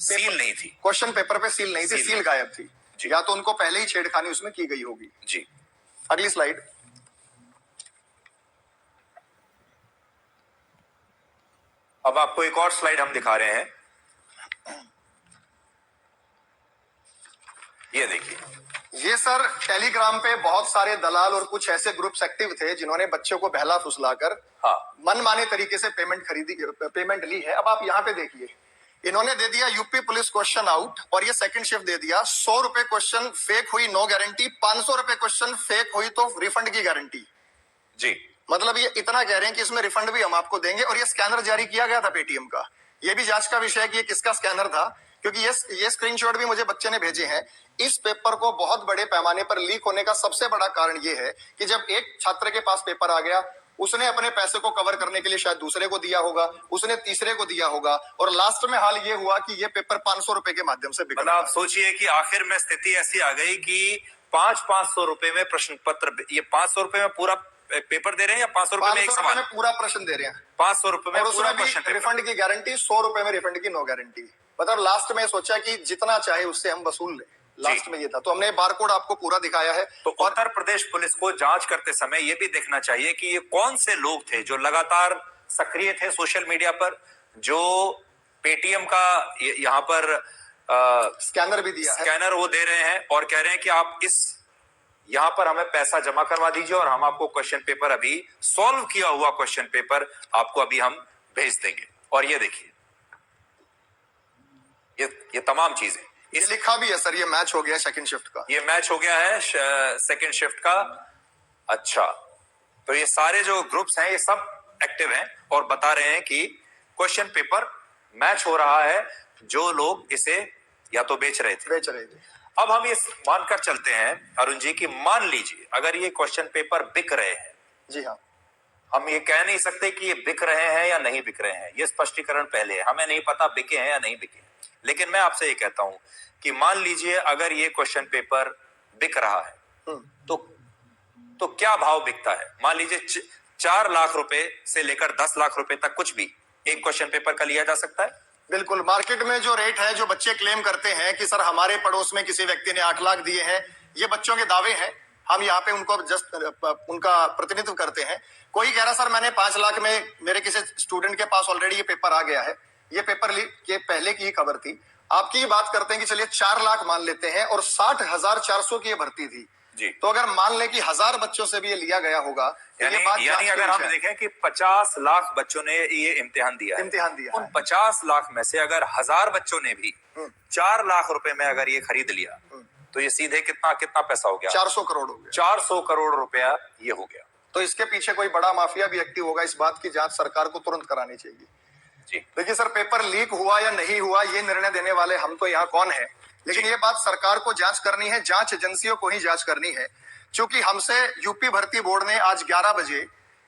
Seal नहीं थी, question paper पे सील नहीं थी, सील गायब थी। या तो उनको पहले ही छेड़खानी उसमें की गई होगी। जी, अगली स्लाइड। अब आपको एक और स्लाइड हम दिखा रहे हैं, ये देखिए। ये सर टेलीग्राम पे बहुत सारे दलाल और कुछ ऐसे ग्रुप्स एक्टिव थे जिन्होंने बच्चों को बहला फुसलाकर मनमाने तरीके से पेमेंट ली है। अब आप यहाँ पे देखिए, इन्होंने दे दिया यूपी पुलिस क्वेश्चन आउट और ये सेकंड शिफ्ट दे दिया। 100 रुपए क्वेश्चन फेक हुई, नो गारंटी। 500 रुपए क्वेश्चन फेक हुई तो रिफंड की गारंटी। जी, मतलब ये इतना कह रहे हैं कि इसमें रिफंड भी हम आपको देंगे। और ये स्कैनर जारी किया गया था पेटीएम का। ये भी जांच का विषय है कि ये किसका स्कैनर था, क्योंकि ये स्क्रीनशॉट भी मुझे बच्चे ने भेजे हैं। इस पेपर को बहुत बड़े पैमाने पर लीक होने का सबसे बड़ा कारण ये है कि जब एक छात्र के पास पेपर आ गया, उसने अपने पैसे को कवर करने के लिए शायद दूसरे को दिया होगा, उसने तीसरे को दिया होगा, और लास्ट में हाल ये हुआ कि ये पेपर 500 रुपए के माध्यम से बिका। मतलब आप सोचिए कि आखिर में स्थिति ऐसी आ गई कि 500 रुपए में प्रश्न पत्र, ये 500 रुपए में पूरा पेपर दे रहे हैं या 500 रुपए में एक सवाल? में पूरा प्रश्न दे रहे हैं। 500 रुपए में पूरा क्वेश्चन पेपर। रिफंड की गारंटी, 100 रुपए में रिफंड की नो गारंटी। मतलब लास्ट में सोचा कि जितना चाहे उससे हम वसूल लें, लास्ट में ये था। तो हमने बारकोड आपको पूरा दिखाया है। तो उत्तर प्रदेश पुलिस को जांच करते समय ये भी देखना चाहिए कि ये कौन से लोग थे जो लगातार सक्रिय थे सोशल मीडिया पर, जो पेटीएम का यहाँ पर स्कैनर भी दिया है, स्कैनर वो दे रहे हैं और कह रहे हैं कि आप इस यहाँ पर हमें पैसा जमा करवा दीजिए और हम आपको क्वेश्चन पेपर, अभी सॉल्व किया हुआ क्वेश्चन पेपर आपको अभी हम भेज देंगे। और ये देखिए, ये तमाम चीजें ये लिखा भी है सर। ये मैच हो गया सेकंड शिफ्ट का, ये मैच हो गया है सेकंड शिफ्ट का। अच्छा, तो ये सारे जो ग्रुप्स हैं ये सब एक्टिव हैं और बता रहे हैं कि क्वेश्चन पेपर मैच हो रहा है, जो लोग इसे या तो बेच रहे थे। अब हम ये मानकर चलते हैं अरुण जी कि मान लीजिए अगर ये क्वेश्चन पेपर बिक रहे हैं। जी हाँ, हम ये कह नहीं सकते कि ये बिक रहे हैं या नहीं बिक रहे हैं, ये स्पष्टीकरण पहले है, हमें नहीं पता बिके हैं या नहीं बिके। लेकिन मैं आपसे ये कहता हूं कि मान लीजिए अगर ये क्वेश्चन पेपर बिक रहा है तो क्या भाव बिकता है? मान लीजिए 4 लाख रुपए से लेकर 10 लाख रुपए तक कुछ भी एक क्वेश्चन पेपर का लिया जा सकता है। बिल्कुल, मार्केट में जो रेट है, जो बच्चे क्लेम करते हैं कि सर हमारे पड़ोस में किसी व्यक्ति ने 8 लाख दिए हैं, ये बच्चों के दावे हैं। हम यहाँ पे उनको जस्ट उनका प्रतिनिधित्व करते हैं। कोई कह रहा सर मैंने 5 लाख में, मेरे किसी स्टूडेंट के पास ऑलरेडी ये पेपर आ गया है। ये पेपर लीक के पहले की ही खबर थी। आपकी बात करते हैं कि चलिए 4 लाख मान लेते हैं और 60,400 की ये भर्ती थी जी। तो अगर मान ले कि 1000 बच्चों से भी ये लिया गया होगा, यानी अगर हम देखें कि 50 लाख बच्चों ने ये इम्तिहान दिया उन 50 लाख में से अगर 1000 बच्चों ने भी 4 लाख रुपए में अगर ये खरीद लिया तो ये सीधे कितना पैसा हो गया? 400 करोड़ हो गया। 400 करोड़ रुपया ये हो गया। तो इसके पीछे कोई बड़ा माफिया भी एक्टिव होगा। इस बात की जांच सरकार को तुरंत करानी चाहिए। जी, देखिए सर, पेपर लीक हुआ या नहीं हुआ ये निर्णय देने वाले हम तो यहाँ कौन है, लेकिन ये बात सरकार को जांच करनी है, जांच एजेंसियों को ही जांच करनी है। क्योंकि हमसे यूपी भर्ती बोर्ड ने आज 11 बजे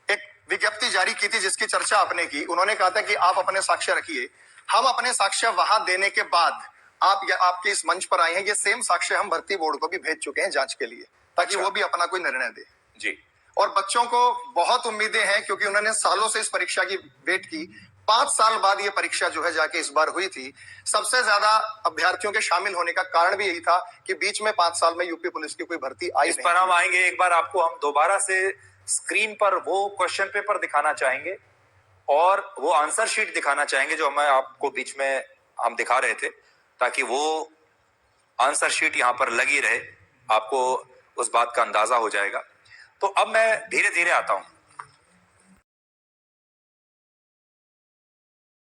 एक विज्ञप्ति जारी की थी जिसकी चर्चा आपने की। उन्होंने कहा था कि आप अपने साक्ष्य रखिए। हम अपने साक्ष्य वहां देने के बाद आपके इस मंच पर आए हैं। ये सेम साक्ष्य हम भर्ती बोर्ड को भी भेज चुके हैं जांच के लिए, ताकि वो भी अपना कोई निर्णय दे। जी, और बच्चों को बहुत उम्मीदें हैं क्योंकि उन्होंने सालों से इस परीक्षा की वेट की। 5 साल बाद ये परीक्षा जो है जाके इस बार हुई थी। सबसे ज्यादा अभ्यर्थियों के शामिल होने का कारण भी यही था कि बीच में 5 साल में यूपी पुलिस की कोई भर्ती आई इस पर हम आएंगे। एक बार आपको हम दोबारा से स्क्रीन पर वो क्वेश्चन पेपर दिखाना चाहेंगे और वो आंसर शीट दिखाना चाहेंगे जो हमें आपको बीच में हम दिखा रहे थे, ताकि वो आंसर शीट यहाँ पर लगी रहे, आपको उस बात का अंदाजा हो जाएगा। तो अब मैं धीरे धीरे आता हूं।